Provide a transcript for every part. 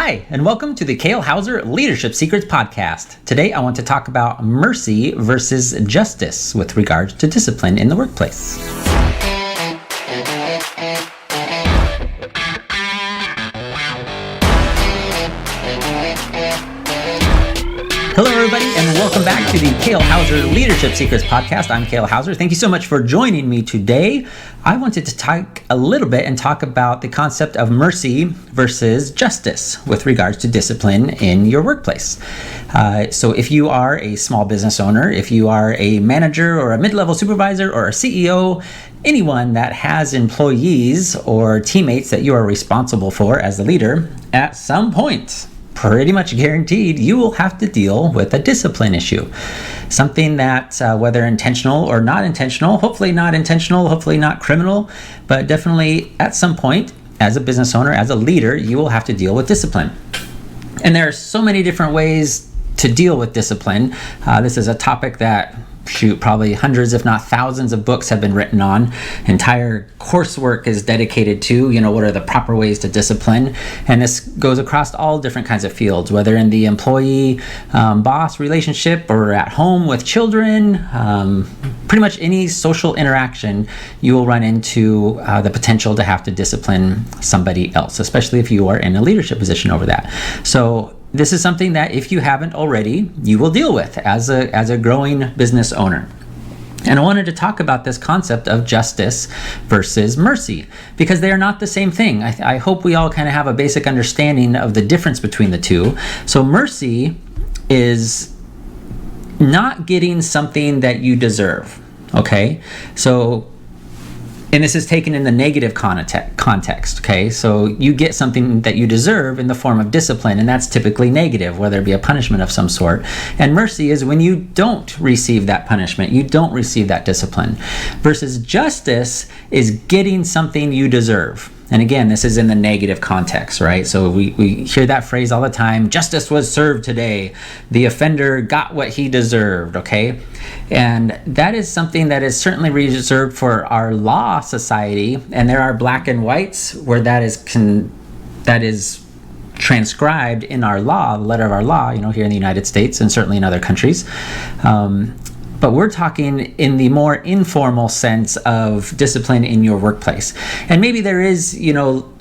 Hi, and welcome to the Kale Houser Leadership Secrets podcast. Today, I want to talk about mercy versus justice with regards to discipline in the workplace. Hello, everybody, and welcome back to the Kale Houser Leadership Secrets podcast. I'm Kale Houser. Thank you so much for joining me today. I wanted to talk a little bit and talk about the concept of mercy versus justice with regards to discipline in your workplace. So if you are a small business owner, if you are a manager or a mid-level supervisor or a CEO, anyone that has employees or teammates that you are responsible for as a leader, at some point, pretty much guaranteed, you will have to deal with a discipline issue. Something that, whether intentional or not intentional, hopefully not criminal, but definitely at some point, as a business owner, as a leader, you will have to deal with discipline. And there are so many different ways to deal with discipline. This is a topic that probably hundreds, if not thousands of books have been written on. Entire coursework is dedicated to, what are the proper ways to discipline. And this goes across all different kinds of fields, whether in the employee-boss relationship or at home with children. Pretty much any social interaction, you will run into the potential to have to discipline somebody else, especially if you are in a leadership position over that. So this is something that if you haven't already, you will deal with as a growing business owner. And I wanted to talk about this concept of justice versus mercy, because they are not the same thing. I hope we all kind of have a basic understanding of the difference between the two. So mercy is not getting something that you deserve, okay? And this is taken in the negative context, okay? So you get something that you deserve in the form of discipline, and that's typically negative, whether it be a punishment of some sort. And mercy is when you don't receive that punishment, you don't receive that discipline. Versus justice is getting something you deserve. And again, this is in the negative context, right? So we hear that phrase all the time, justice was served today. The offender got what he deserved, okay? And that is something that is certainly reserved for our law society. And there are black and whites where that is transcribed in our law, the letter of our law, here in the United States and certainly in other countries. But we're talking in the more informal sense of discipline in your workplace. And maybe there is,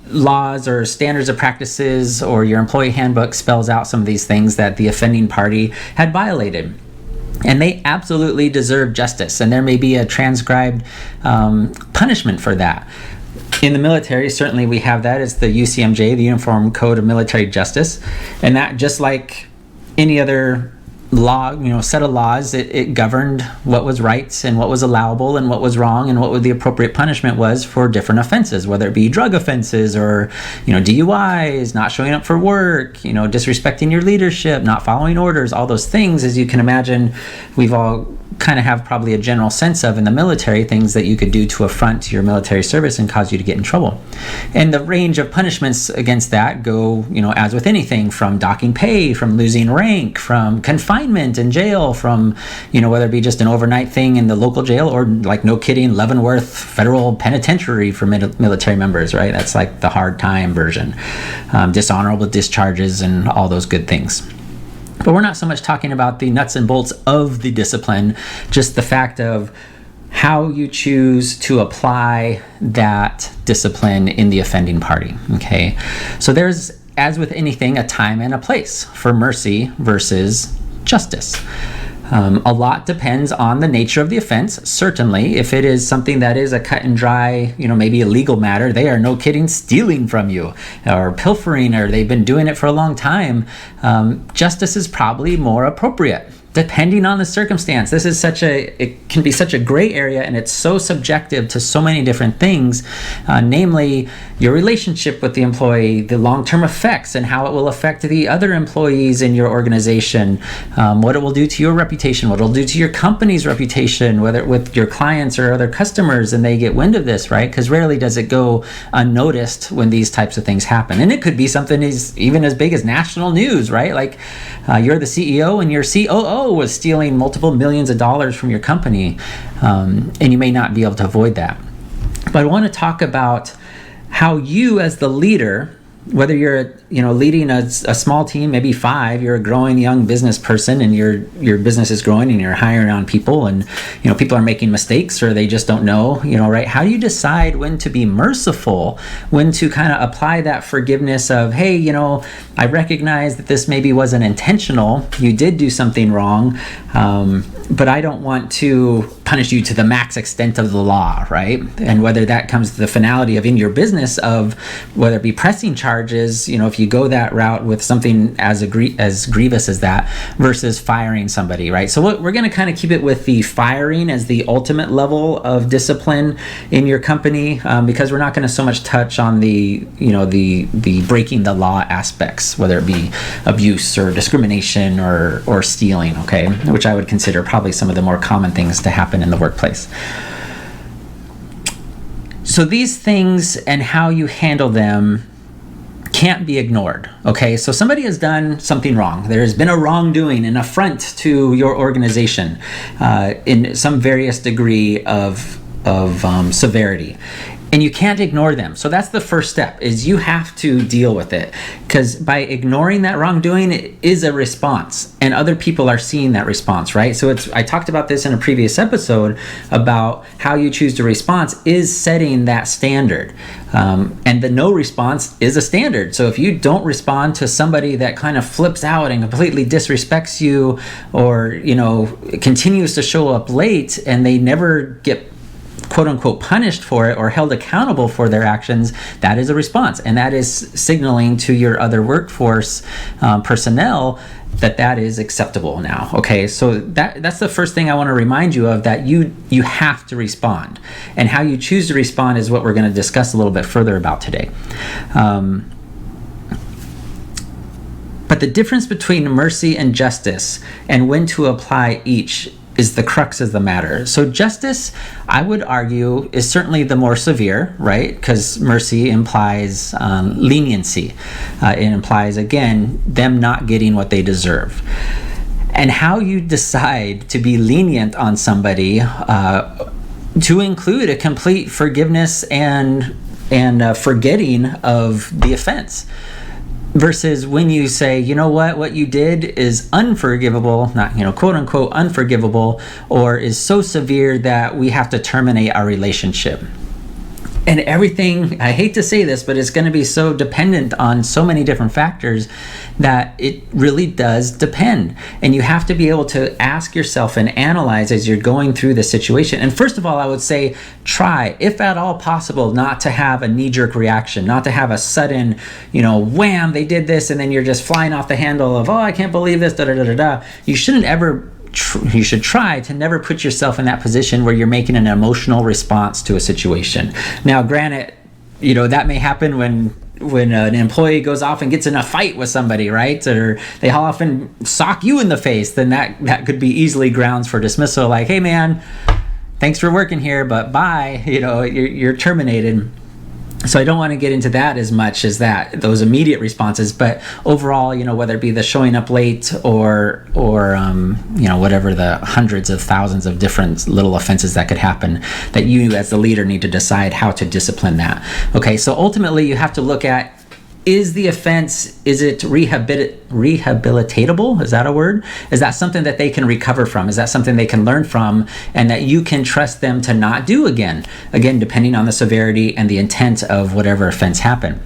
laws or standards of practices, or your employee handbook spells out some of these things that the offending party had violated. And they absolutely deserve justice. And there may be a transcribed punishment for that. In the military, certainly we have that. It's the UCMJ, the Uniform Code of Military Justice. And that, just like any other law, set of laws, it governed what was right and what was allowable and what was wrong and what the appropriate punishment was for different offenses, whether it be drug offenses or, DUIs, not showing up for work, disrespecting your leadership, not following orders, all those things, as you can imagine, we've all kind of have probably a general sense of in the military, things that you could do to affront your military service and cause you to get in trouble. And the range of punishments against that go, as with anything, from docking pay, from losing rank, from confinement in jail, from, whether it be just an overnight thing in the local jail or, like, no kidding, Leavenworth Federal Penitentiary for military members, right? That's like the hard time version. Dishonorable discharges and all those good things. But we're not so much talking about the nuts and bolts of the discipline, just the fact of how you choose to apply that discipline in the offending party, okay? So there's, as with anything, a time and a place for mercy versus justice. A lot depends on the nature of the offense. Certainly, if it is something that is a cut and dry, maybe a legal matter, they are, no kidding, stealing from you or pilfering, or they've been doing it for a long time, justice is probably more appropriate, depending on the circumstance. It can be such a gray area, and it's so subjective to so many different things, namely your relationship with the employee, the long-term effects, and how it will affect the other employees in your organization, what it will do to your reputation, what it will do to your company's reputation, whether with your clients or other customers, and they get wind of this, right? Because rarely does it go unnoticed when these types of things happen. And it could be something even as big as national news, right? Like you're the CEO and your COO was stealing multiple millions of dollars from your company, and you may not be able to avoid that. But I want to talk about how you, as the leader, whether you're leading a small team, maybe 5, you're a growing young business person, and your business is growing, and you're hiring on people, and people are making mistakes, or they just don't know, right? How do you decide when to be merciful, when to kind of apply that forgiveness of, hey, I recognize that this maybe wasn't intentional, you did do something wrong, but I don't want to punish you to the max extent of the law, right? And whether that comes to the finality of in your business of whether it be pressing charges, if you go that route with something as grievous as that versus firing somebody, right? So we're going to kind of keep it with the firing as the ultimate level of discipline in your company, because we're not going to so much touch on the breaking the law aspects, whether it be abuse or discrimination or stealing, okay? Which I would consider probably some of the more common things to happen in the workplace. So these things and how you handle them can't be ignored, okay? So somebody has done something wrong. There's been a wrongdoing, an affront to your organization in some various degree of severity. And you can't ignore them. So that's the first step, is you have to deal with it. Because by ignoring that wrongdoing, it is a response. And other people are seeing that response, right? So I talked about this in a previous episode about how you choose to respond is setting that standard. And the no response is a standard. So if you don't respond to somebody that kind of flips out and completely disrespects you, or, continues to show up late and they never get quote unquote punished for it or held accountable for their actions, that is a response. And that is signaling to your other workforce personnel that is acceptable now. Okay, so that's the first thing I want to remind you of, that you have to respond. And how you choose to respond is what we're going to discuss a little bit further about today. But the difference between mercy and justice and when to apply each is the crux of the matter. So justice, I would argue, is certainly the more severe, right? Because mercy implies leniency. It implies, again, them not getting what they deserve. And how you decide to be lenient on somebody, to include a complete forgiveness and forgetting of the offense. Versus when you say, what you did is unforgivable, not, quote unquote unforgivable, or is so severe that we have to terminate our relationship. And everything, I hate to say this, but it's going to be so dependent on so many different factors that it really does depend. And you have to be able to ask yourself and analyze as you're going through the situation. And first of all, I would say try, if at all possible, not to have a knee-jerk reaction, not to have a sudden, wham, they did this, and then you're just flying off the handle of, oh, I can't believe this, da-da-da-da-da. You shouldn't ever you should try to never put yourself in that position where you're making an emotional response to a situation. Now, granted, that may happen when an employee goes off and gets in a fight with somebody, right? Or they often sock you in the face, then that could be easily grounds for dismissal. Like, hey man, thanks for working here, but bye, you're terminated. So I don't want to get into that as much as those immediate responses, but overall, whether it be the showing up late or whatever the hundreds of thousands of different little offenses that could happen, that you as the leader need to decide how to discipline that. Okay, so ultimately you have to look at, is the offense, is it rehabilitatable? Is that a word? Is that something that they can recover from? Is that something they can learn from and that you can trust them to not do again? Again, depending on the severity and the intent of whatever offense happened.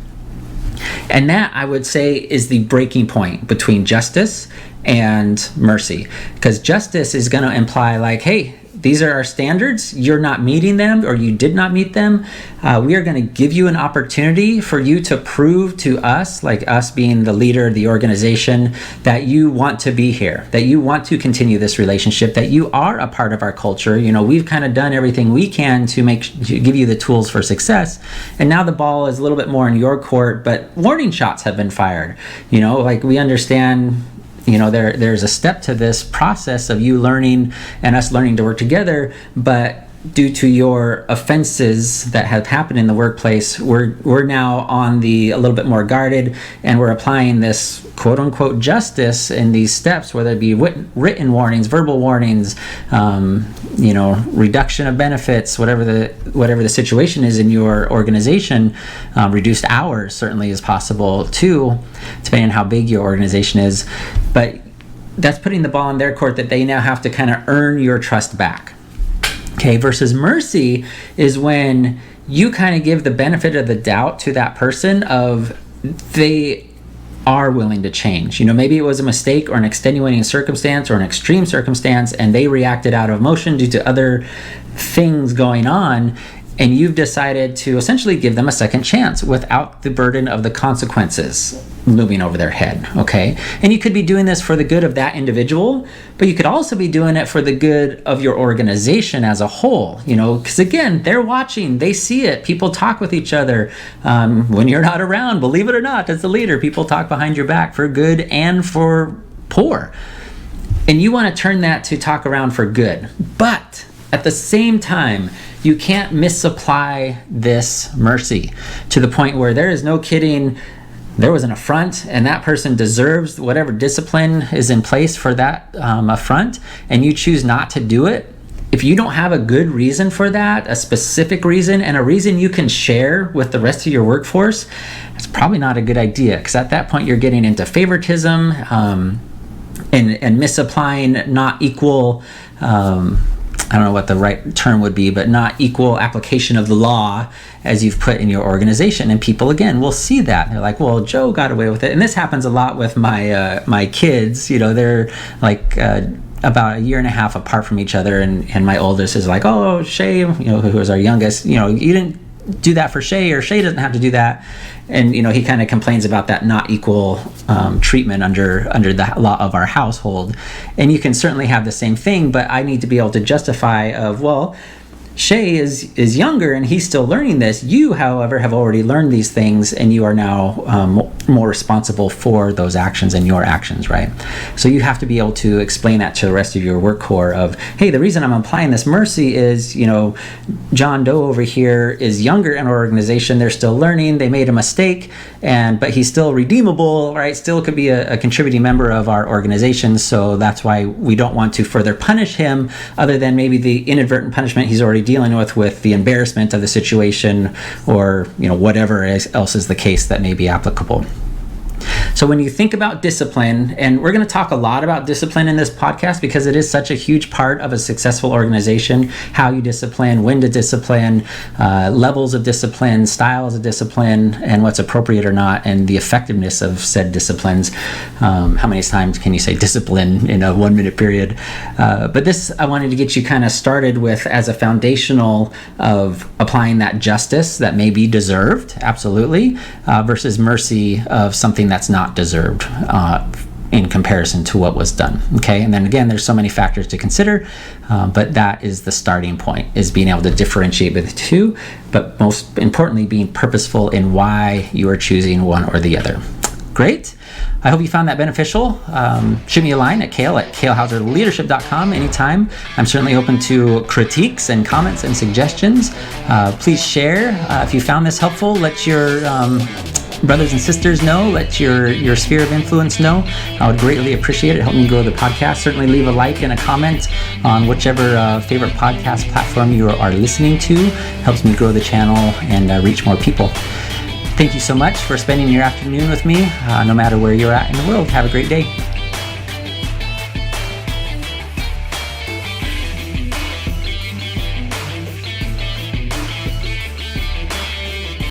And that, I would say, is the breaking point between justice and mercy. Because justice is going to imply like, hey, these are our standards, you're not meeting them, or you did not meet them. We are going to give you an opportunity for you to prove to us, like us being the leader of the organization, that you want to be here, that you want to continue this relationship, that you are a part of our culture. We've kind of done everything we can to give you the tools for success. And now the ball is a little bit more in your court, but warning shots have been fired. Like we understand, there's a step to this process of you learning and us learning to work together, but due to your offenses that have happened in the workplace, we're now on the a little bit more guarded, and we're applying this quote unquote justice in these steps, whether it be written warnings, verbal warnings, reduction of benefits, whatever the situation is in your organization. Reduced hours certainly is possible too, depending on how big your organization is. But that's putting the ball in their court that they now have to kind of earn your trust back. Okay, versus mercy is when you kind of give the benefit of the doubt to that person of they are willing to change. Maybe it was a mistake or an extenuating circumstance or an extreme circumstance, and they reacted out of emotion due to other things going on, and you've decided to essentially give them a second chance without the burden of the consequences looming over their head, okay? And you could be doing this for the good of that individual, but you could also be doing it for the good of your organization as a whole, because again, they're watching, they see it, people talk with each other when you're not around, believe it or not, as the leader, people talk behind your back for good and for poor. And you want to turn that to talk around for good. But at the same time, you can't misapply this mercy to the point where there is no kidding, there was an affront and that person deserves whatever discipline is in place for that affront, and you choose not to do it. If you don't have a good reason for that, a specific reason, and a reason you can share with the rest of your workforce, it's probably not a good idea, because at that point you're getting into favoritism and misapplying not equal, I don't know what the right term would be, but not equal application of the law as you've put in your organization. And people, again, will see that. They're like, well, Joe got away with it. And this happens a lot with my kids. They're like about a year and a half apart from each other. And my oldest is like, oh, Shay, who is our youngest, you didn't do that for Shay, or Shay doesn't have to do that. And he kind of complains about that not equal treatment under the law of our household. And you can certainly have the same thing, but I need to be able to justify of, well, Shay is younger and he's still learning this. You, however, have already learned these things, and you are now more responsible for those actions and your actions, right? So you have to be able to explain that to the rest of your work core of, hey, the reason I'm applying this mercy is, John Doe over here is younger in our organization. They're still learning. They made a mistake, but he's still redeemable, right? Still could be a contributing member of our organization. So that's why we don't want to further punish him, other than maybe the inadvertent punishment he's already dealing with the embarrassment of the situation, or whatever else is the case that may be applicable. So when you think about discipline, and we're going to talk a lot about discipline in this podcast because it is such a huge part of a successful organization, how you discipline, when to discipline, levels of discipline, styles of discipline, and what's appropriate or not, and the effectiveness of said disciplines. How many times can you say discipline in a 1 minute period? But this, I wanted to get you kind of started with as a foundational of applying that justice that may be deserved, absolutely, versus mercy of something that's not deserved in comparison to what was done. Okay, and then again, there's so many factors to consider, but that is the starting point, is being able to differentiate between the two, but most importantly, being purposeful in why you are choosing one or the other. Great. I hope you found that beneficial. Shoot me a line at kalehouserleadership.com anytime. I'm certainly open to critiques and comments and suggestions. Please share if you found this helpful. Let your brothers and sisters know. Let your sphere of influence know. I would greatly appreciate it. Help me grow the podcast. Certainly leave a like and a comment on whichever favorite podcast platform you are listening to. Helps me grow the channel and reach more people. Thank you so much for spending your afternoon with me, no matter where you're at in the world. Have a great day.